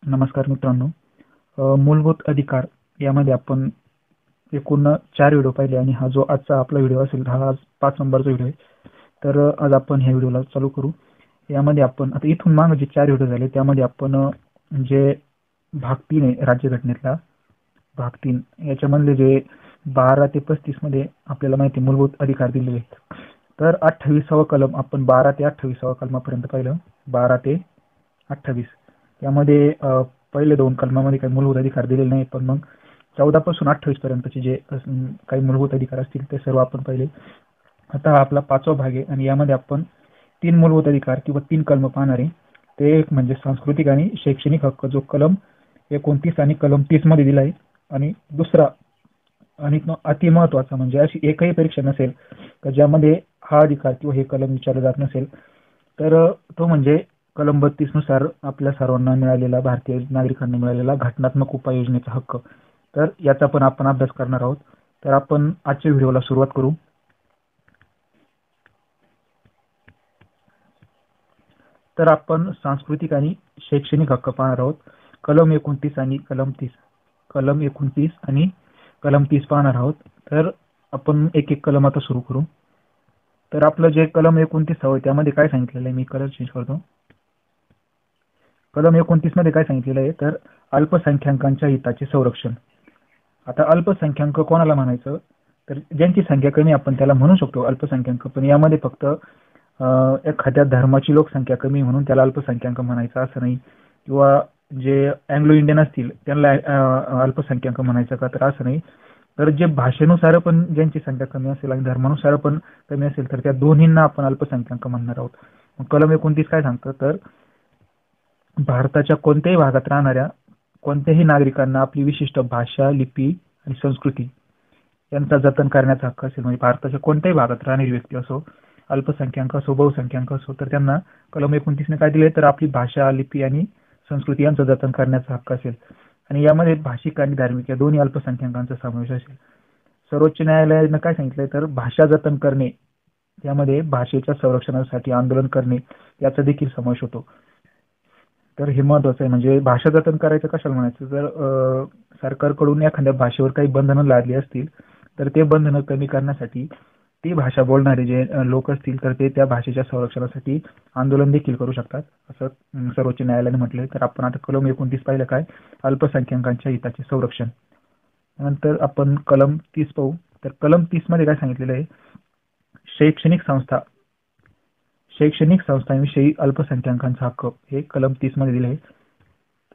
नमस्कार मित्रांनो. मूलभूत अधिकार यामध्ये आपण एकूण 4 व्हिडिओ पाहिले आणि हा जो आजचा आपला व्हिडिओ असेल हा आज 5 नंबरचा व्हिडिओ आहे. तर आज आपण ह्या व्हिडिओला चालू करू. यामध्ये आपण आता इथून मागे जे 4 व्हिडिओ झाले त्यामध्ये आपण जे भाग 3 आहे राज्यघटनेतला भाग 3 याच्यामधले जे 12 ते 35 मध्ये आपल्याला माहिती मूलभूत अधिकार दिलेले आहेत. तर 28वा कलम आपण 12 ते 28वा कलमापर्यंत पाहिलं. 12 ते 28 यामध्ये पहिले 2 कलमामध्ये काही मूलभूत अधिकार दिलेले नाही, पण मग 14 पासून 28 पर्यंतचे जे काही मूलभूत अधिकार असतील ते सर्व आपण पाहिले. आता हा आपला 5वा भाग आहे आणि यामध्ये आपण 3 मूलभूत अधिकार किंवा 3 कलम पाहणार आहे. ते एक म्हणजे सांस्कृतिक आणि शैक्षणिक हक्क जो कलम 29 आणि कलम 30 मध्ये दिला आहे. आणि दुसरा आणि अति महत्त्वाचा म्हणजे अशी एकही परीक्षा नसेल तर ज्यामध्ये हा अधिकार किंवा हे कलम विचारलं जात नसेल, तर तो म्हणजे कलम 32 नुसार आपल्या सर्वांना मिळालेला भारतीय नागरिकांना मिळालेला घटनात्मक उपाययोजनेचा हक्क. तर याचा पण आपण अभ्यास करणार आहोत. तर आपण आजच्या व्हिडिओला सुरुवात करू. तर आपण सांस्कृतिक आणि शैक्षणिक हक्क पाहणार आहोत. कलम 29 आणि कलम 30 कलम 29 आणि कलम 30 पाहणार आहोत. तर आपण एक एक कलम आता सुरू करू. तर आपलं जे कलम 29 आहे त्यामध्ये काय सांगितलेलं आहे, मी कलर चेंज करतो. कलम 29 मध्ये काय सांगितलेलं आहे, तर अल्पसंख्याकांच्या हिताचे संरक्षण. आता अल्पसंख्याक कोणाला म्हणायचं, तर ज्यांची संख्या कमी आपण त्याला म्हणू शकतो अल्पसंख्याक, पण यामध्ये फक्त एखाद्या धर्माची लोकसंख्या कमी म्हणून त्याला अल्पसंख्याक म्हणायचं असं नाही, किंवा जे अँग्लो इंडियन असतील त्यांना अल्पसंख्याक म्हणायचं का, तर असं नाही. तर जे भाषेनुसार पण ज्यांची संख्या कमी असेल आणि धर्मानुसार पण कमी असेल तर त्या दोन्हींना आपण अल्पसंख्याक म्हणणार आहोत. कलम 29 काय सांगतं, तर भारताच्या कोणत्याही भागात राहणाऱ्या कोणत्याही नागरिकांना आपली विशिष्ट भाषा, लिपी आणि संस्कृती यांचा जतन करण्याचा हक्क असेल. म्हणजे भारताच्या कोणत्याही भागात राहणारी व्यक्ती असो, अल्पसंख्याक असो, बहुसंख्याक असो, तर त्यांना कलम 29 ने काय दिले, तर आपली भाषा, लिपी आणि संस्कृती यांचं जतन करण्याचा हक्क असेल. आणि यामध्ये भाषिक आणि धार्मिक या दोन्ही अल्पसंख्याकांचा समावेश असेल. सर्वोच्च न्यायालयानं काय सांगितलंय, तर भाषा जतन करणे यामध्ये भाषेच्या संरक्षणासाठी आंदोलन करणे याचा देखील समावेश होतो. तर हे महत्वाचं आहे. म्हणजे भाषा जतन करायचं कशाला म्हणायचं, जर सरकारकडून एखाद्या भाषेवर काही बंधनं लादली असतील तर ते बंधनं कमी करण्यासाठी ती भाषा बोलणारे जे लोक असतील तर ते त्या भाषेच्या संरक्षणासाठी आंदोलन देखील करू शकतात, असं सर्वोच्च न्यायालयाने म्हटलंय. तर आपण आता कलम 29 पाहिलं काय, अल्पसंख्याकांच्या हिताचे संरक्षण. नंतर आपण कलम 30 पाहू. तर कलम 30 मध्ये काय सांगितलेलं आहे, शैक्षणिक संस्थांविषयी अल्पसंख्याकांचा हक्क हे कलम 30 मध्ये दिले आहे.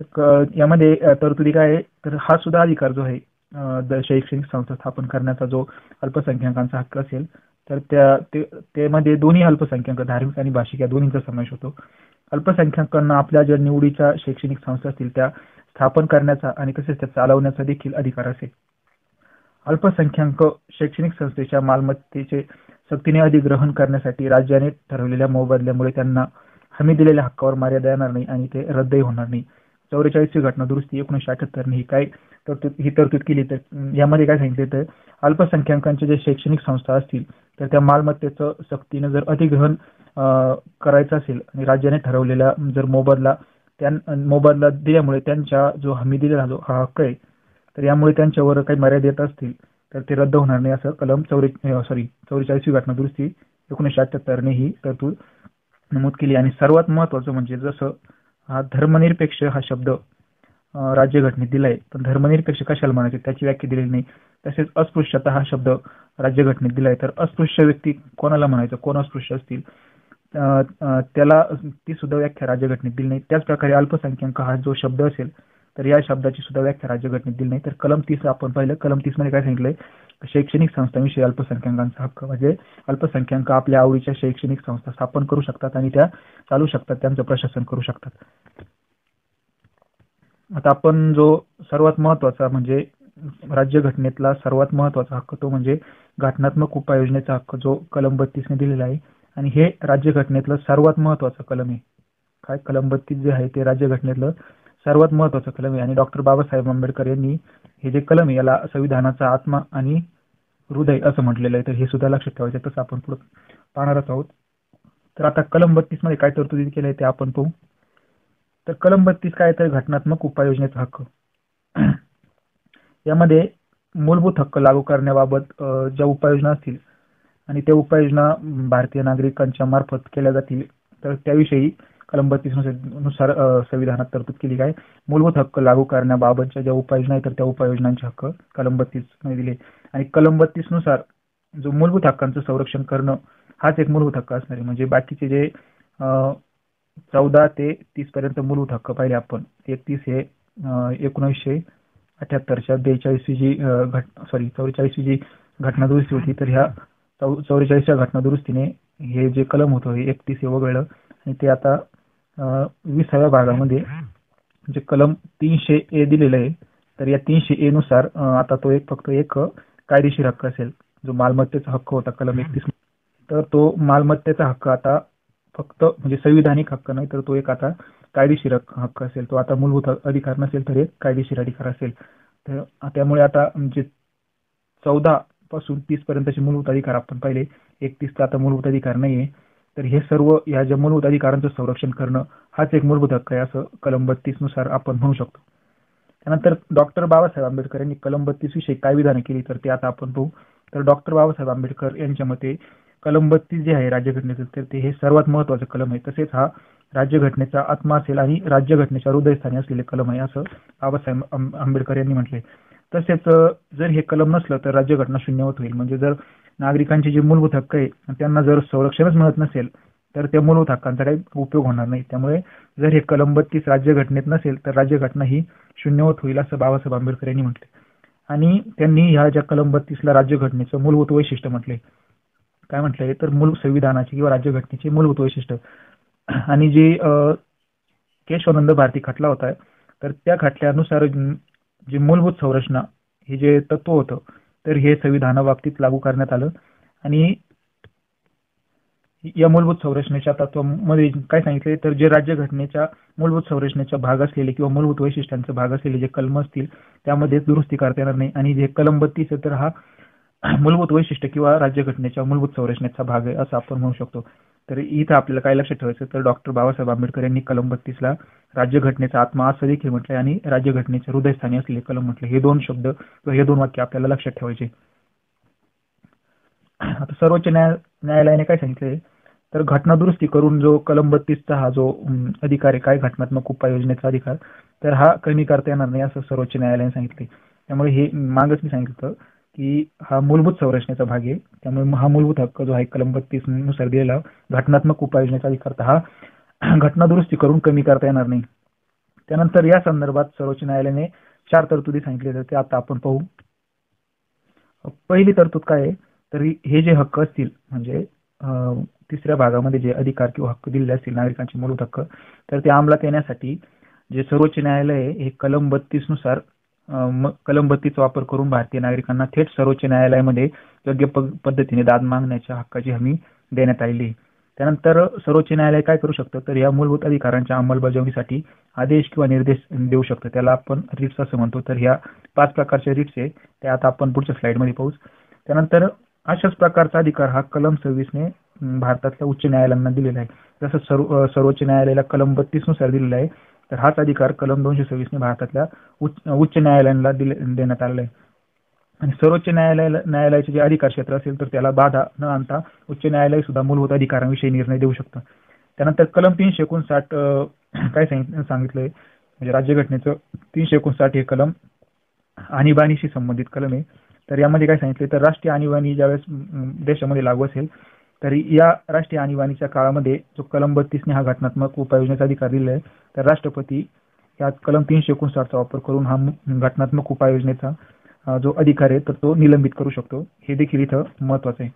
तर यामध्ये तरतुदी काय आहे, तर हा सुद्धा अधिकार जो आहे शैक्षणिक संस्था स्थापन करण्याचा जो अल्पसंख्याकांचा हक्क असेल, तर त्यामध्ये दोन्ही अल्पसंख्याक धार्मिक आणि भाषिक या दोन्हींचा समावेश होतो. अल्पसंख्याकांना आपल्या ज्या निवडीच्या शैक्षणिक संस्था असतील त्या स्थापन करण्याचा आणि तसेच त्या चालवण्याचा देखील अधिकार असेल. अल्पसंख्याक शैक्षणिक संस्थेच्या मालमत्तेचे सक्तीने अधिग्रहण करण्यासाठी राज्याने ठरवलेल्या मोबदल्यामुळे त्यांना हमी दिलेल्या हक्कावर मर्यादा येणार नाही आणि ते रद्दही होणार नाही. 44वी घटना दुरुस्ती 1978 ने ही काय तरतूद केली. तर यामध्ये काय सांगितले, तर अल्पसंख्याकांच्या जे शैक्षणिक संस्था असतील तर त्या मालमत्तेचं सक्तीने जर अधिग्रहण करायचं असेल आणि राज्याने ठरवलेला जर मोबदला दिल्यामुळे त्यांच्या जो हमी दिलेला जो हा हक्क आहे, तर यामुळे त्यांच्यावर काही मर्यादा येत असतील तर ते रद्द होणार नाही, असं कलम 44वी घटना दुरुस्ती 1978 ने ही तरतूद नमूद केली. आणि सर्वात महत्वाचं म्हणजे जसं हा धर्मनिरपेक्ष हा शब्द राज्यघटनेत दिलाय, पण धर्मनिरपेक्ष कशाला म्हणायचे त्याची व्याख्या दिलेली नाही. तसेच अस्पृश्यता हा शब्द राज्यघटनेत दिलाय, तर अस्पृश्य व्यक्ती कोणाला म्हणायचं, कोण अस्पृश्य असतील त्याला ती सुद्धा व्याख्या राज्यघटनेत दिली नाही. त्याच प्रकारे अल्पसंख्याक हा जो शब्द असेल तर या शब्दाची सुद्धा व्याख्या राज्यघटनेत दिली नाही. तर कलम 30 आपण पाहिलं. कलम 30 मध्ये काय सांगितलंय, शैक्षणिक संस्थांविषयी अल्पसंख्याकांचा हक्क म्हणजे अल्पसंख्याक आपल्या आवडीच्या शैक्षणिक संस्था स्थापन करू शकतात आणि त्या चालू शकतात, त्यांचं प्रशासन करू शकतात. आता आपण जो सर्वात महत्वाचा म्हणजे राज्यघटनेतला सर्वात महत्वाचा हक्क तो म्हणजे घटनात्मक उपाययोजनेचा हक्क जो कलम 32 ने दिलेला आहे. आणि हे राज्यघटनेतलं सर्वात महत्वाचं कलम आहे. काय कलम 32 जे आहे ते राज्यघटनेतलं सर्वात महत्वाचं कलम आहे. आणि डॉक्टर बाबासाहेब आंबेडकर यांनी हे जे कलम आहे याला संविधानाचा आत्मा आणि हृदय असं म्हटलेलं आहे. तर हे सुद्धा लक्षात ठेवायचं, तसं आपण पुढे पाहणारच आहोत. तर आता कलम 32 मध्ये काय तरतुदी केल्या ते आपण पाहू. तर कलम 32 काय तर घटनात्मक उपाययोजनेचा हक्क. यामध्ये मूलभूत हक्क लागू करण्याबाबत ज्या उपाययोजना असतील आणि त्या उपाययोजना भारतीय नागरिकांच्या मार्फत केल्या जातील तर त्याविषयी कलम 32 नुसार संविधानात तरतूद केली आहे. मूलभूत हक्क लागू करण्याबाबतच्या ज्या उपाययोजना आहेत तर त्या उपाययोजनांचे हक्क कलम 32 मध्ये दिले. आणि कलम 32 नुसार जो मूलभूत हक्कांचं संरक्षण करणं हाच एक मूलभूत हक्क असणार आहे. म्हणजे बाकीचे जे 14 ते 30 पर्यंत मूलभूत हक्क पाहिले आपण, 31 हे 1978च्या 42वी जी 44वी जी घटना दुरुस्ती होती, तर ह्या 44च्या घटना दुरुस्तीने हे जे कलम होतं हे 31 हे वगळलं आणि ते आता 20व्या भागामध्ये जे कलम 300A दिलेलं आहे, तर या 300A नुसार आता तो फक्त एक कायदेशीर हक्क असेल. जो मालमत्तेचा हक्क होता कलम 31, तर तो मालमत्तेचा हक्क आता फक्त म्हणजे संविधानिक हक्क नाही, तर तो एक आता कायदेशीर हक्क असेल. तो आता मूलभूत अधिकार नसेल तर एक कायदेशीर अधिकार असेल. तर त्यामुळे आता म्हणजे 14 पासून 30 पर्यंतचे मूलभूत अधिकार आपण पाहिले, 31चा आता मूलभूत अधिकार नाहीये. तर हे सर्व या ज्या मूलभूत अधिकारांचं संरक्षण करणं हाच एक मूलभूत हक्क आहे असं कलम 32 नुसार आपण म्हणू शकतो. त्यानंतर डॉक्टर बाबासाहेब आंबेडकर यांनी कलम 32 विषयी काय विधान केली तर ते आता आपण पाहू. तर डॉक्टर बाबासाहेब आंबेडकर यांच्या मते कलम 32 जे आहे राज्यघटनेचं, तर ते हे सर्वात महत्त्वाचं कलम आहे. तसेच हा राज्यघटनेचा आत्मा असेल आणि राज्यघटनेच्या हृदयस्थानी असलेले कलम आहे असं बाबासाहेब आंबेडकर यांनी म्हटले. तसेच जर हे कलम नसलं तर राज्यघटना शून्यवत होईल. म्हणजे जर नागरिकांचे जे मूलभूत हक्क आहे त्यांना जर संरक्षणच मिळत नसेल तर त्या मूलभूत हक्कांचा काही उपयोग होणार नाही. त्यामुळे जर हे कलम 32 राज्यघटनेत नसेल तर राज्यघटना ही शून्यवत होईल असं बाबासाहेब आंबेडकर यांनी म्हटले. आणि त्यांनी ह्या ज्या कलम 32ला राज्यघटनेचं मूलभूत वैशिष्ट्य म्हटले. काय म्हटलंय तर मूळ संविधानाचे किंवा राज्यघटनेचे मूलभूत वैशिष्ट्य. आणि जे केशवानंद भारती खटला होता तर त्या खटल्यानुसार जे मूलभूत संरचना हे जे तत्व होतं तर हे संविधानाबाबतीत लागू करण्यात आलं. आणि या मूलभूत संरचनेच्या तत्वामध्ये काय सांगितले तर जे राज्यघटनेच्या मूलभूत संरचनेचा भाग असलेले किंवा मूलभूत वैशिष्ट्यांचा भाग असलेले जे कलम असतील त्यामध्ये दुरुस्ती करता येणार नाही. आणि जे कलम 32 आहे तर हा मूलभूत वैशिष्ट्य किंवा राज्यघटनेच्या मूलभूत संरचनेचा भाग आहे असं आपण म्हणू शकतो. तर इथं आपल्याला काय लक्षात ठेवायचं तर डॉक्टर बाबासाहेब आंबेडकर यांनी कलम 32ला राज्यघटनेचा आत्मा असं देखील म्हटलंय आणि राज्यघटनेच्या हृदयस्थानी असलेले कलम म्हटले. हे दोन शब्द किंवा हे दोन वाक्य आपल्याला लक्षात ठेवायचे. आता सर्वोच्च न्यायालयाने काय सांगितले तर घटना दुरुस्ती करून जो कलम 32चा हा जो अधिकार आहे काय घटनात्मक उपाययोजनेचा अधिकार, तर हा कमी करता येणार नाही असं सर्वोच्च न्यायालयाने सांगितले. त्यामुळे हे मागच मी सांगितलं की हा मूलभूत संरचनेचा भाग आहे. त्यामुळे हा मूलभूत हक्क जो आहे कलम 32 नुसार दिलेला घटनात्मक उपाययोजनेचा अधिकार तर हा घटना दुरुस्ती करून कमी करता येणार नाही. त्यानंतर या संदर्भात सर्वोच्च न्यायालयाने 4 तरतुदी सांगितले तर ते आता आपण पाहू. पहिली तरतूद काय आहे तर हे जे हक्क असतील म्हणजे तिसऱ्या भागामध्ये जे अधिकार किंवा हक्क दिलेले असतील नागरिकांचे मूलभूत हक्क, तर ते अंमलात येण्यासाठी जे सर्वोच्च न्यायालय आहे हे कलम 32 नुसार कलम 32चा वापर करून भारतीय नागरिकांना थेट सर्वोच्च न्यायालयामध्ये योग्य पद्धतीने दाद मागण्याच्या हक्काची हमी देण्यात आलेली. त्यानंतर सर्वोच्च न्यायालय काय करू शकतं तर या मूलभूत अधिकारांच्या अंमलबजावणीसाठी आदेश किंवा निर्देश देऊ शकतं. त्याला आपण रिट्स असं म्हणतो. तर ह्या 5 प्रकारचे रिट्स आहे ते आता आपण पुढच्या स्लाइडमध्ये पाहू. त्यानंतर अशाच प्रकारचा अधिकार हा कलम 26ने भारतातल्या उच्च न्यायालयांना दिलेला आहे. जसं सर्वोच्च न्यायालयाला कलम 32 नुसार दिलेला आहे तर हाच अधिकार कलम 226ने भारतातल्या उच्च न्यायालयांना देण्यात आलेला आहे. आणि सर्वोच्च न्यायालयाचे जे अधिकार क्षेत्र असेल तर त्याला बाधा न आणता उच्च न्यायालय सुद्धा मूलभूत अधिकारांविषयी निर्णय देऊ शकतं. त्यानंतर कलम 359 काय सांगितलंय म्हणजे राज्यघटनेचं 359 हे कलम आणीबाणीशी संबंधित कलम आहे. तर यामध्ये काय सांगितले तर राष्ट्रीय आणीबाणी ज्यावेळेस देशामध्ये लागू असेल तर या राष्ट्रीय आणीबाणीच्या काळामध्ये जो कलम 32ने हा घटनात्मक उपाययोजनेचा अधिकार दिलेला आहे तर राष्ट्रपती या कलम 359चा वापर करून हा घटनात्मक उपाययोजनेचा जो अधिकार आहे तर तो निलंबित करू शकतो. हे देखील इथं महत्वाचं आहे.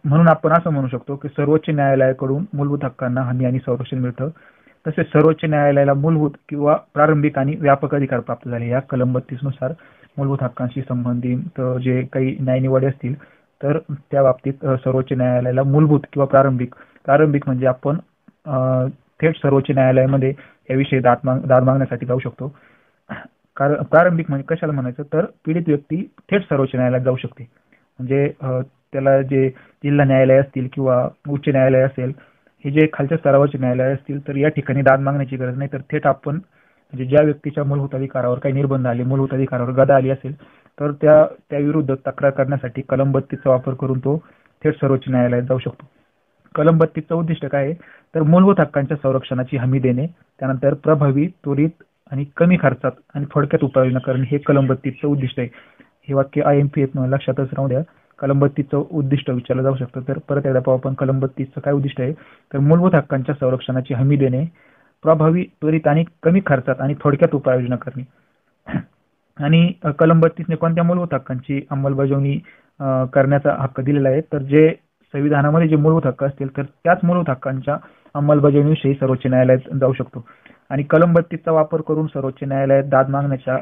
म्हणून आपण असं म्हणू शकतो की सर्वोच्च न्यायालयाकडून मूलभूत हक्कांना हमी आणि संरक्षण मिळतं. तसेच सर्वोच्च न्यायालयाला मूलभूत किंवा प्रारंभिक आणि व्यापक अधिकार प्राप्त झाले. या कलम 32 नुसार मूलभूत हक्कांशी संबंधित जे काही न्यायनिवाडे असतील तर त्या बाबतीत सर्वोच्च न्यायालयाला मूलभूत किंवा प्रारंभिक म्हणजे आपण थेट सर्वोच्च न्यायालयामध्ये याविषयी दाद मागण्यासाठी जाऊ शकतो. कारण प्रारंभिक म्हणजे कशाला म्हणायचं तर पीडित व्यक्ती थेट सर्वोच्च न्यायालयात जाऊ शकते. म्हणजे त्याला जे जिल्हा न्यायालय असतील किंवा उच्च न्यायालय असेल हे जे खालच्या स्तरावरचे न्यायालय असतील तर या ठिकाणी दाद मागण्याची गरज नाही, तर थेट आपण म्हणजे ज्या व्यक्तीच्या मूलभूत अधिकारावर काही निर्बंध आले, मूलभूत अधिकारावर गदा आली असेल तर त्या विरुद्ध तक्रार करण्यासाठी कलम 32चा वापर करून तो थेट सर्वोच्च न्यायालयात जाऊ शकतो. कलम 32चं उद्दिष्ट काय आहे, तर मूलभूत हक्कांच्या संरक्षणाची हमी देणे, त्यानंतर प्रभावी, त्वरित आणि कमी खर्चात आणि थोडक्यात उपाययोजना करणे हे कलम 32चं उद्दिष्ट आहे. हे वाक्य IMPA लक्षातच राहू द्या. कलम 32चं उद्दिष्ट विचारलं जाऊ शकतं. तर परत एकदा पाहू आपण कलम 32चं काय उद्दिष्ट आहे, तर मूलभूत हक्कांच्या संरक्षणाची हमी देणे, प्रभावी, त्वरित आणि कमी खर्चात आणि थोडक्यात उपाययोजना करणे. आणि कलम 32ने कोणत्या मूलभूत हक्कांची अंमलबजावणी करण्याचा हक्क दिलेला आहे, तर जे संविधानामध्ये जे मूलभूत हक्क असतील तर त्याच मूलभूत हक्कांच्या अंमलबजावणीविषयी सर्वोच्च न्यायालयात जाऊ शकतो. आणि कलम 32चा वापर करून सर्वोच्च न्यायालयात दाद मागण्याच्या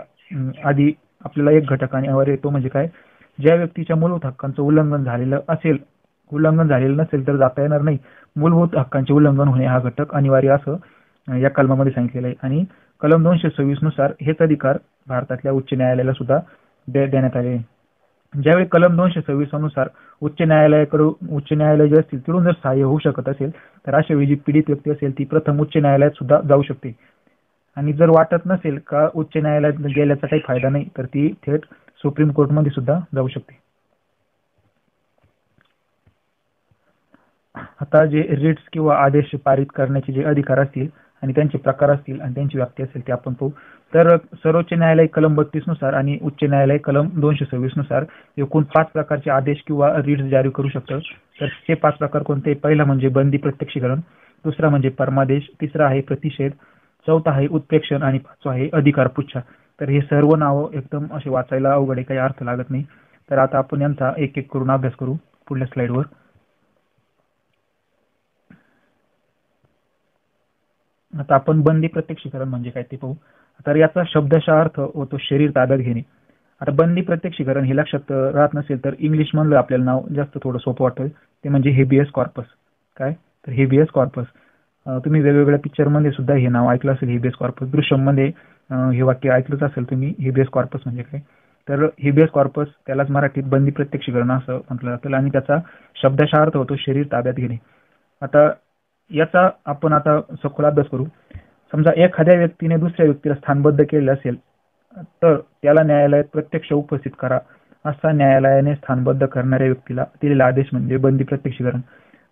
आधी आपल्याला एक घटक अनिवार्य येतो, म्हणजे काय, ज्या व्यक्तीच्या मूलभूत हक्कांचं उल्लंघन झालेलं नसेल तर जाता येणार नाही. मूलभूत हक्कांचे उल्लंघन होणे हा घटक अनिवार्य असं या कलमामध्ये सांगितलेलं आहे. आणि कलम 226 नुसार हेच अधिकार भारतातल्या उच्च न्यायालयाला सुद्धा देण्यात आले. ज्यावेळी कलम 226 नुसार उच्च न्यायालय जे असतील तिकडून जर सहाय्य होऊ शकत असेल तर अशा वेळी जी पीडित व्यक्ती असेल ती प्रथम उच्च न्यायालयात सुद्धा जाऊ शकते. आणि जर वाटत नसेल का उच्च न्यायालयात गेल्याचा काही फायदा नाही तर ती थेट सुप्रीम कोर्टमध्ये सुद्धा जाऊ शकते. आता जे रिट्स किंवा आदेश पारित करण्याचे जे अधिकार असतील आणि त्यांचे प्रकार असतील आणि त्यांची व्याप्ती असेल ते आपण पाहू. तर सर्वोच्च न्यायालय कलम 32 नुसार आणि उच्च न्यायालय कलम 226 नुसार एकूण 5 प्रकारचे आदेश किंवा रिट्स जारी करू शकतं. तर हे 5 प्रकार कोणते, पहिला म्हणजे बंदी प्रत्यक्षीकरण, दुसरा म्हणजे परमादेश, तिसरा आहे प्रतिषेध, चौथा आहे उत्प्रेक्षण आणि पाचवा आहे अधिकार पुच्छा. तर हे सर्व नावं एकदम असे वाचायला अवघड आहे, काही अर्थ लागत नाही. तर आता आपण यांचा एक एक करून अभ्यास करू पुढल्या स्लाइडवर. आता आपण बंदी प्रत्यक्षीकरण म्हणजे काय ते पाहू. तर याचा शब्दशः अर्थ होतो शरीर ताब्यात घेणे. आता बंदी प्रत्यक्षीकरण हे लक्षात राहत नसेल तर इंग्लिश मधलं आपल्याला नाव जास्त थोडं सोपं वाटतं, ते म्हणजे हेबियस कॉर्पस. काय, तर हेबियस कॉर्पस तुम्ही वेगवेगळ्या पिक्चरमध्ये सुद्धा हे नाव ऐकलं असेल, हेबियस कॉर्पस. दृश्यममध्ये हे वाक्य ऐकलंच असेल तुम्ही, हेबियस कॉर्पस म्हणजे काय. तर हेबियस कॉर्पस त्यालाच मराठीत बंदी प्रत्यक्षीकरण असं म्हटलं जातं आणि त्याचा शब्दशः अर्थ होतो शरीर ताब्यात घेणे. आता याचा आपण आता सखोल अभ्यास करू. समजा एखाद्या व्यक्तीने दुसऱ्या व्यक्तीला स्थानबद्ध केले असेल तर त्याला न्यायालयात प्रत्यक्ष उपस्थित करा असा न्यायालयाने स्थानबद्ध करणाऱ्या व्यक्तीला दिलेला आदेश म्हणजे बंदी प्रत्यक्षीकरण.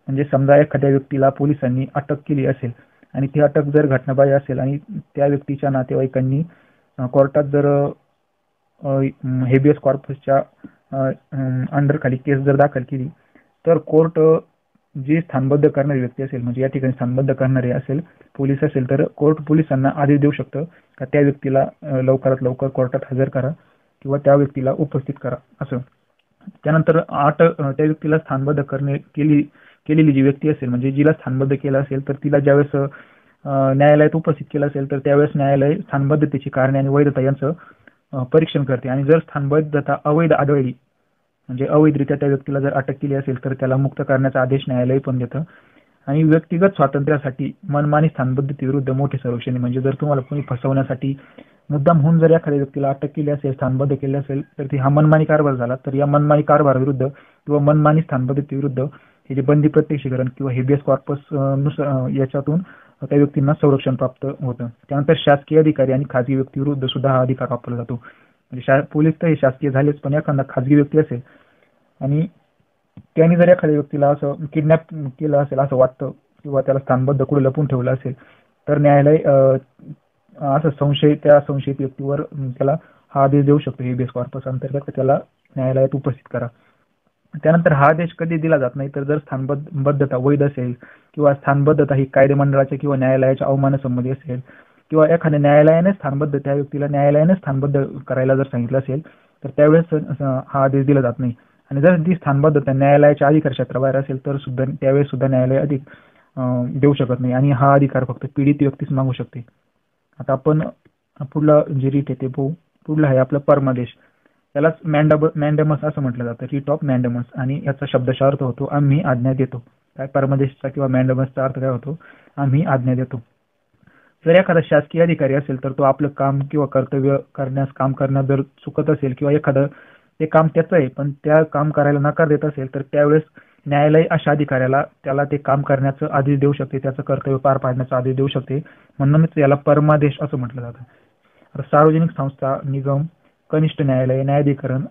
म्हणजे समजा एखाद्या व्यक्तीला पोलिसांनी अटक केली असेल आणि ती अटक जर घटनाबाह्य असेल आणि त्या व्यक्तीच्या नातेवाईकांनी कोर्टात जर हेबियस कॉर्पसच्या अंडर खाली केस जर दाखल केली तर कोर्ट जी स्थानबद्ध करणारी व्यक्ती असेल, म्हणजे या ठिकाणी स्थानबद्ध करणारे असेल पोलीस असेल, तर कोर्ट पोलिसांना आदेश देऊ शकतं का त्या व्यक्तीला लवकरात लवकर कोर्टात हजर करा किंवा त्या व्यक्तीला उपस्थित करा असं. त्यानंतर त्या व्यक्तीला स्थानबद्ध केलेली जी व्यक्ती असेल, म्हणजे जिला स्थानबद्ध केलं असेल तर तिला ज्यावेळेस न्यायालयात उपस्थित केलं असेल तर त्यावेळेस न्यायालय स्थानबद्धतेची कारणे आणि वैधता यांचं परीक्षण करते. आणि जर स्थानबद्धता अवैध आढळली, म्हणजे अवैधरित्या त्या व्यक्तीला जर अटक केली असेल तर त्याला मुक्त करण्याचा आदेश न्यायालय पण देतं. आणि व्यक्तिगत स्वातंत्र्यासाठी मनमानी स्थानबद्धतेविरुद्ध मोठे संरक्षण, म्हणजे जर तुम्हाला कोणी फसवण्यासाठी मुद्दाम होऊन जर एखाद्या व्यक्तीला अटक केली असेल, स्थानबद्ध केली असेल तर ती हा मनमानी कारभार झाला. तर या मनमानी कारभाराविरुद्ध किंवा मनमानी स्थानबद्धतेविरुद्ध हे जे बंदी प्रत्यक्षीकरण किंवा हेबियस कॉर्पस नुसार याच्यातून त्या व्यक्तींना संरक्षण प्राप्त होतं. त्यानंतर शासकीय अधिकारी आणि खाजगी व्यक्तीविरुद्ध सुद्धा हा अधिकार वापरला जातो. म्हणजे पोलीस तर हे शासकीय झालेच, पण एखादा खाजगी व्यक्ती असेल आणि त्यांनी जर एखाद्या व्यक्तीला असं किडनॅप केलं असेल असं वाटतं किंवा त्याला स्थानबद्ध कुठे लपून ठेवलं असेल तर न्यायालय असं त्या संशयित व्यक्तीवर त्याला हा आदेश देऊ शकतो. हेबियस कॉर्पस अंतर्गत त्याला न्यायालयात उपस्थित करा. त्यानंतर हा आदेश कधी दिला जात नाही तर जर स्थानबद्धता वैध असेल किंवा स्थानबद्धता ही कायदेमंडळाच्या किंवा न्यायालयाच्या अवमानासंबंधी असेल किंवा एखाद्या न्यायालयाने स्थानबद्ध त्या व्यक्तीला न्यायालयाने स्थानबद्ध करायला जर सांगितलं असेल तर त्यावेळेस हा आदेश दिला जात नाही. आणि जर ती स्थानबद्धता न्यायालयाच्या अधिकार क्षेत्राबाहेर असेल तर सुद्धा त्यावेळेस सुद्धा न्यायालय अधिक देऊ शकत नाही आणि हा अधिकार फक्त पीडित व्यक्तीच मागू शकते. आता आपण पुढला जे रीट आहे ते पाहू. पुढला आहे आपला परमादेश. त्यालाच मॅन्डमस असं म्हटलं जातं, रीट ऑफ मॅन्डमस. आणि याचा शब्दशः अर्थ होतो आम्ही आज्ञा देतो. काय परमादेशचा किंवा मॅन्डमसचा अर्थ काय होतो, आम्ही आज्ञा देतो. जर एखादा शासकीय अधिकारी असेल तर तो आपलं काम किंवा कर्तव्य काम करण्यात जर चुकत असेल किंवा एखादं ते काम त्याचं आहे पण त्या काम करायला नकार देत असेल तर त्यावेळेस न्यायालय अशा अधिकाऱ्याला त्याला ते काम करण्याचा आदेश देऊ शकते, त्याचं कर्तव्य पार पाडण्याचा आदेश देऊ शकते, म्हणूनच याला परमादेश असं म्हटलं जातं. आता सार्वजनिक संस्था, निगम, कनिष्ठ न्यायालय, न्यायाधिकरण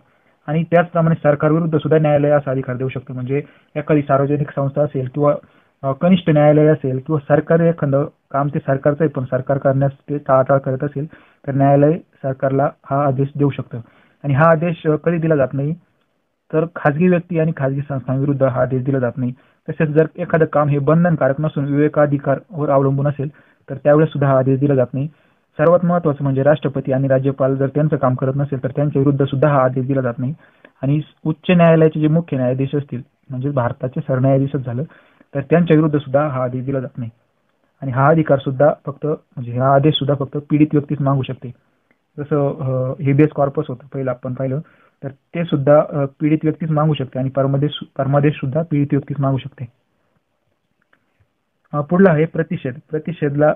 आणि त्याचप्रमाणे सरकारविरुद्ध सुद्धा न्यायालय असा अधिकार देऊ शकतो. म्हणजे एखादी सार्वजनिक संस्था असेल किंवा कनिष्ठ न्यायालय असेल किंवा सरकार एखादं काम ते सरकारचं आहे पण सरकार करण्यास ते टाळाटाळ करत असेल तर न्यायालय सरकारला हा आदेश देऊ शकतं. आणि हा आदेश कधी दिला जात नाही तर खाजगी व्यक्ती आणि खाजगी संस्थांविरुद्ध हा आदेश दिला जात नाही. तसेच जर एखादं काम हे बंधनकारक नसून विवेकाधिकारवर अवलंबून असेल तर त्यावेळेस सुद्धा हा आदेश दिला जात नाही. सर्वात महत्त्वाचं म्हणजे राष्ट्रपती आणि राज्यपाल जर त्यांचं काम करत नसेल तर त्यांच्या विरुद्ध सुद्धा हा आदेश दिला जात नाही. आणि उच्च न्यायालयाचे जे मुख्य न्यायाधीश असतील म्हणजे भारताचे सरन्यायाधीशच झालं तर त्यांच्या विरुद्ध सुद्धा हा आदेश दिला जात नाही. आणि हा अधिकार सुद्धा फक्त म्हणजे हा आदेश सुद्धा फक्त पीडित व्यक्तीच मागू शकते. जसं हेबियस कॉर्पस होतं पहिलं आपण पाहिलं तर ते सुद्धा पीडित व्यक्तीच मागू शकते आणि परमादेश सुद्धा पीडित व्यक्तीच मागू शकते. पुढला आहे प्रतिषेध. प्रतिषेधला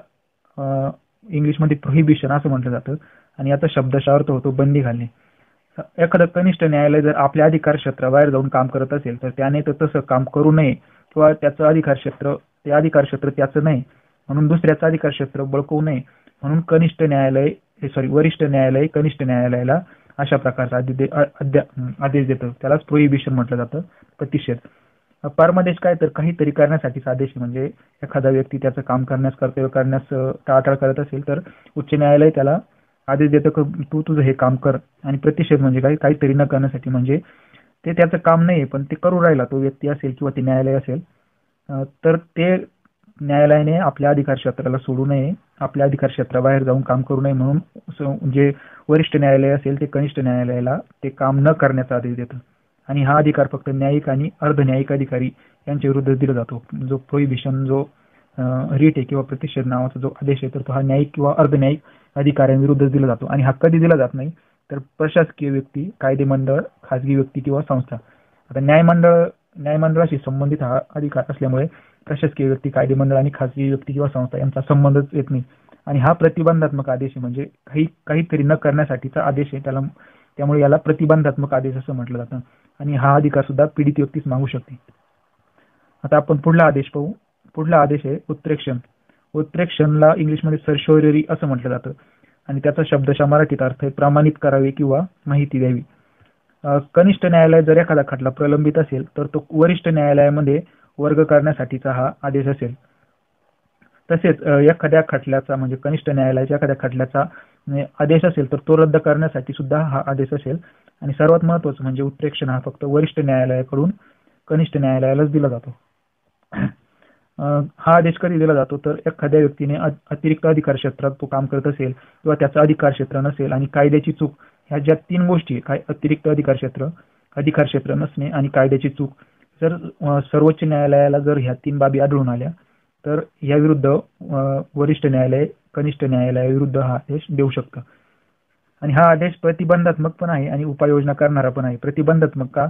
इंग्लिशमध्ये प्रोहिबिशन असं म्हटलं जातं आणि याचा शब्दशः अर्थ होतो बंदी घालणे. एखादं कनिष्ठ न्यायालय जर आपल्या अधिकार क्षेत्राबाहेर जाऊन काम करत असेल तर त्याने तर तसं काम करू नये किंवा त्याचं अधिकार क्षेत्र त्याचं नाही म्हणून दुसऱ्याचं अधिकार क्षेत्र बळकवू नये म्हणून वरिष्ठ न्यायालय कनिष्ठ न्यायालयाला अशा प्रकारचा आदेश देतं. त्यालाच प्रोहिबिशन म्हटलं जातं, प्रतिषेध. परमादेश काय तर काहीतरी करण्यासाठीचा आदेश. म्हणजे एखादा व्यक्ती त्याचं काम कर्तव्य करण्यास टाळाटाळ करत असेल तर उच्च न्यायालय त्याला आदेश देतं की तू तुझं हे काम कर. आणि प्रतिषेध म्हणजे काहीतरी न करण्यासाठी म्हणजे ते त्याचं काम नाही पण ते करू राहिला तो व्यक्ती असेल किंवा ते न्यायालय असेल तर ते न्यायालयाने आपल्या अधिकार क्षेत्राला सोडू नये, आपल्या अधिकार क्षेत्राबाहेर जाऊन काम करू नये म्हणून जे वरिष्ठ न्यायालय असेल ते कनिष्ठ न्यायालयाला ते काम न करण्याचा आदेश देतं. आणि हा अधिकार फक्त न्यायिक आणि अर्धन्यायिक अधिकारी यांच्या विरुद्ध दिला जातो. जो प्रोहिबिशन जो रीट आहे किंवा प्रतिषेध नावाचा जो आदेश आहे तर तो हा न्यायिक किंवा अर्धन्यायिक अधिकाऱ्यांविरुद्ध दिला जातो. आणि हा कधी दिला जात नाही तर प्रशासकीय व्यक्ती, कायदेमंडळ, खाजगी व्यक्ती किंवा संस्था. आता न्यायमंडळाशी संबंधित हा अधिकार असल्यामुळे प्रशासकीय व्यक्ती, कायदेमंडळ आणि खाजगी व्यक्ती किंवा संस्था यांचा संबंधच येत नाही. आणि हा प्रतिबंधात्मक आदेश आहे म्हणजे काहीतरी न करण्यासाठीचा आदेश आहे त्यामुळे याला प्रतिबंधात्मक आदेश असं म्हटलं जातं. आणि हा अधिकार सुद्धा पीडित व्यक्तीच मागू शकते. आता आपण पुढला आदेश पाहू. पुढला आदेश आहे उत्प्रेक्षण. उत्प्रेक्षणला इंग्लिशमध्ये सर्शोररी असं म्हटलं जातं आणि त्याचा शब्दशः मराठीत अर्थ आहे प्रमाणित करावे किंवा माहिती द्यावी. कनिष्ठ न्यायालय जर एखादा खटला प्रलंबित असेल तर तो वरिष्ठ न्यायालयामध्ये वर्ग करण्यासाठीचा हा आदेश असेल. तसेच एखाद्या खटल्याचा म्हणजे कनिष्ठ न्यायालयाच्या एखाद्या खटल्याचा आदेश असेल तर तो रद्द करण्यासाठी सुद्धा हा आदेश असेल. आणि सर्वात महत्त्वाचं म्हणजे उत्प्रेक्षण हा फक्त वरिष्ठ न्यायालयाकडून कनिष्ठ न्यायालयालाच दिला जातो. हा आदेश कधी दिला जातो तर एखाद्या व्यक्तीने अतिरिक्त अधिकार क्षेत्रात तो काम करत असेल किंवा त्याचं अधिकार क्षेत्र नसेल आणि कायद्याची चूक ह्या ज्या 3 गोष्टी अतिरिक्त अधिकार क्षेत्र नसणे आणि कायद्याची चूक जर सर्वोच्च न्यायालयाला जर ह्या 3 बाबी आढळून आल्या तर या विरुद्ध वरिष्ठ न्यायालय कनिष्ठ न्यायालयाविरुद्ध हा आदेश देऊ शकतं. आणि हा आदेश प्रतिबंधात्मक पण आहे आणि उपाययोजना करणारा पण आहे. प्रतिबंधात्मक का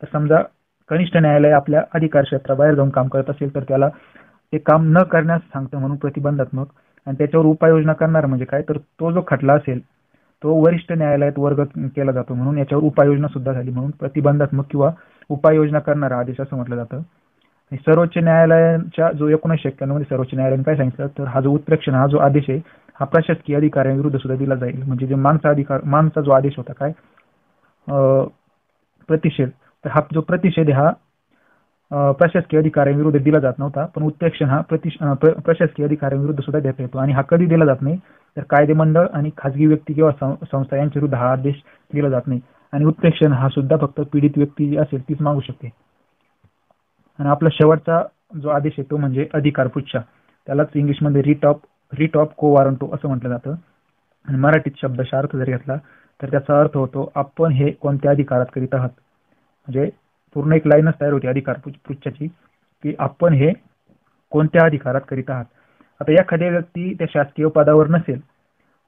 तर समजा कनिष्ठ न्यायालय आपल्या अधिकार क्षेत्राबाहेर जाऊन काम करत असेल तर त्याला ते काम न करण्यास सांगतं म्हणून प्रतिबंधात्मक. आणि त्याच्यावर उपाययोजना करणारा म्हणजे काय तर तो जो खटला असेल तो वरिष्ठ न्यायालयात वर्ग केला जातो म्हणून याच्यावर उपाययोजना सुद्धा झाली म्हणून प्रतिबंधात्मक किंवा उपाययोजना करणारा आदेश असं म्हटलं जातं. आणि सर्वोच्च न्यायालयाच्या जो 1991 मध्ये सर्वोच्च न्यायालयाने काय सांगितलं तर हा जो उत्प्रेक्षण हा जो आदेश आहे हा प्रशासकीय अधिकाऱ्यांविरुद्ध सुद्धा दिला जाईल. म्हणजे जे मानचा जो आदेश होता काय प्रतिषेध तर हा जो प्रतिषेध हा प्रशासकीय अधिकाऱ्यांविरुद्ध दिला जात नव्हता पण उत्प्रेक्षण हा प्रशासकीय अधिकाऱ्यांविरुद्ध सुद्धा देता येतो. आणि हा कधी दिला जात नाही तर कायदेमंडळ आणि खाजगी व्यक्ती किंवा संस्था यांच्या विरुद्ध हा आदेश दिला जात नाही. आणि उत्प्रेक्षण हा सुद्धा फक्त पीडित व्यक्ती जी असेल तीच मागू शकते. आणि आपला शेवटचा जो आदेश आहे तो म्हणजे अधिकार पुच्छा. त्यालाच इंग्लिशमध्ये रिट ऑफ को वॉरंटो असं म्हटलं जातं. आणि मराठीत शब्दशः अर्थ जर घेतला तर त्याचा अर्थ होतो आपण हे कोणत्या अधिकारात करीत आहात. म्हणजे पूर्ण एक लाईनच तयार होती अधिकार पुच्छाची की आपण हे कोणत्या अधिकारात करीत आहात. आता एखाद्या व्यक्ती त्या शासकीय पदावर नसेल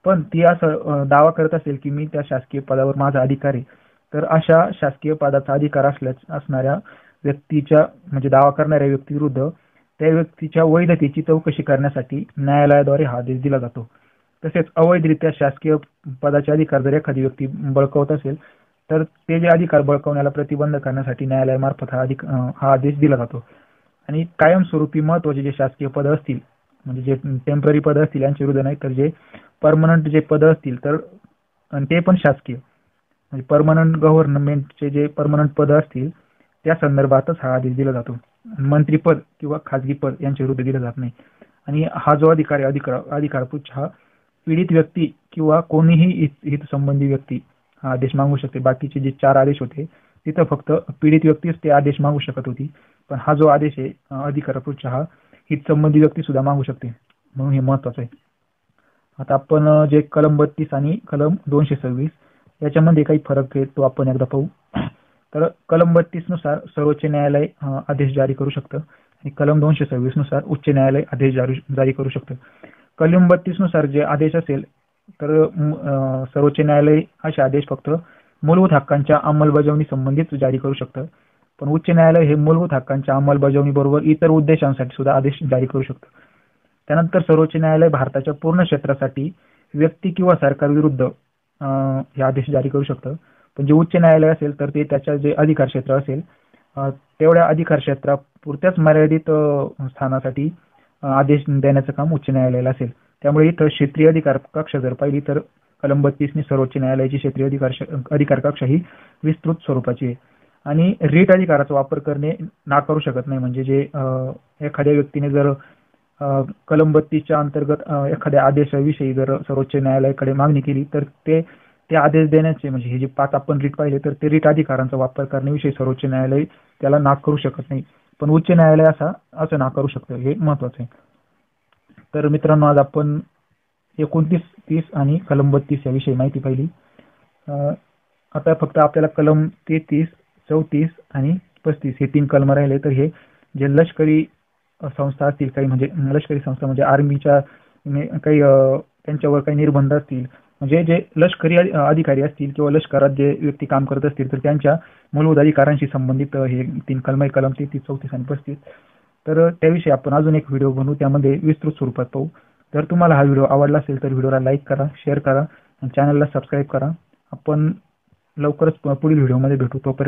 पण ती असं दावा करत असेल की मी त्या शासकीय पदावर माझा अधिकार आहे तर अशा शासकीय पदाचा अधिकार असणाऱ्या व्यक्तीच्या म्हणजे दावा करणाऱ्या व्यक्तीविरुद्ध त्या व्यक्तीच्या वैधतेची चौकशी करण्यासाठी न्यायालयाद्वारे हा आदेश दिला जातो. तसेच अवैधरित्या शासकीय पदाचे अधिकार जर एखादी व्यक्ती बळकावत असेल तर ते जे अधिकार बळकावण्याला प्रतिबंध करण्यासाठी न्यायालयामार्फत हा आदेश दिला जातो. आणि कायमस्वरूपी महत्त्वाचे जे शासकीय पद असतील, म्हणजे जे टेम्पररी पद असतील यांच्या विरुद्ध नाही, तर जे परमनंट जे पद असतील तर ते पण शासकीय, म्हणजे परमनंट गव्हर्नमेंटचे जे परमनंट पद असतील त्या संदर्भातच हा आदेश दिला जातो. मंत्रीपद किंवा खाजगी पद यांच्या विरुद्ध दिला जात नाही. आणि हा जो अधिकार आहे, अधिकारपुच्छ हा पीडित व्यक्ती किंवा कोणीही हितसंबंधी व्यक्ती हा आदेश मागू शकते. बाकीचे जे 4 आदेश होते तिथं फक्त पीडित व्यक्तीच ते आदेश मागू शकत होती, पण हा जो आदेश आहे अधिकारपुच्छ हा हितसंबंधी व्यक्ती सुद्धा मागू शकते, म्हणून हे महत्वाचं आहे. आता आपण जे कलम 32 आणि कलम 226 याच्यामध्ये काही फरक आहे तो आपण एकदा पाहू. तर कलम 32 नुसार सर्वोच्च न्यायालय आदेश जारी करू शकतं आणि कलम 226 नुसार उच्च न्यायालय आदेश जारी करू शकतं. कलम 32 नुसार जे आदेश असेल तर सर्वोच्च न्यायालय असे आदेश फक्त मूलभूत हक्कांच्या अंमलबजावणी संबंधित जारी करू शकतं, पण उच्च न्यायालय हे मूलभूत हक्कांच्या अंमलबजावणीबरोबर इतर उद्देशांसाठी सुद्धा आदेश जारी करू शकतं. त्यानंतर सर्वोच्च न्यायालय भारताच्या पूर्ण क्षेत्रासाठी व्यक्ती किंवा सरकार विरुद्ध हे आदेश जारी करू शकतं, पण जे उच्च न्यायालय असेल तर ते त्याच्या जे अधिकार क्षेत्र असेल तेवढ्या अधिकार क्षेत्रापुरत्याच मर्यादित स्थानासाठी आदेश देण्याचं काम उच्च न्यायालयाला असेल. त्यामुळे इथं क्षेत्रीय अधिकार कक्षा जर पाहिली तर कलम 32 सर्वोच्च न्यायालयाची क्षेत्रीय अधिकार कक्षा ही विस्तृत स्वरूपाची आहे. आणि रीट अधिकाराचा वापर करणे नाकारू शकत नाही, म्हणजे जे एखाद्या व्यक्तीने जर कलम 32च्या अंतर्गत एखाद्या आदेशाविषयी जर सर्वोच्च न्यायालयाकडे मागणी केली तर ते आदेश देण्याचे, म्हणजे हे जे 5 आपण रीट पाहिले तर ते रीट अधिकारांचा वापर करण्याविषयी सर्वोच्च न्यायालय त्याला नाकारू शकत नाही, पण उच्च न्यायालय असं नाकारू शकतं. हे महत्वाचं आहे. तर मित्रांनो, आज आपण 29, 30 आणि कलम 32 याविषयी माहिती पाहिली. आता फक्त आपल्याला कलम 33, 34 आणि 35 हे 3 कलम राहिले. तर हे जे लष्करी संस्था असतील, काही म्हणजे लष्करी संस्था म्हणजे आर्मीच्या काही त्यांच्यावर काही निर्बंध असतील, म्हणजे जे लष्करी अधिकारी असतील किंवा लष्करात जे व्यक्ती काम करत असतील तर त्यांच्या मूलभूत अधिकारांशी संबंधित हे 3 कलम आहे, कलम 33, 34 आणि 35. तर त्याविषयी आपण अजून एक व्हिडिओ बनवू, त्यामध्ये विस्तृत स्वरूपात पाहू. जर तुम्हाला हा व्हिडिओ आवडला असेल तर व्हिडिओला लाईक करा, शेअर करा आणि चॅनलला सबस्क्राईब करा. आपण लवकरच पुढील व्हिडिओमध्ये भेटू. तोपर्यंत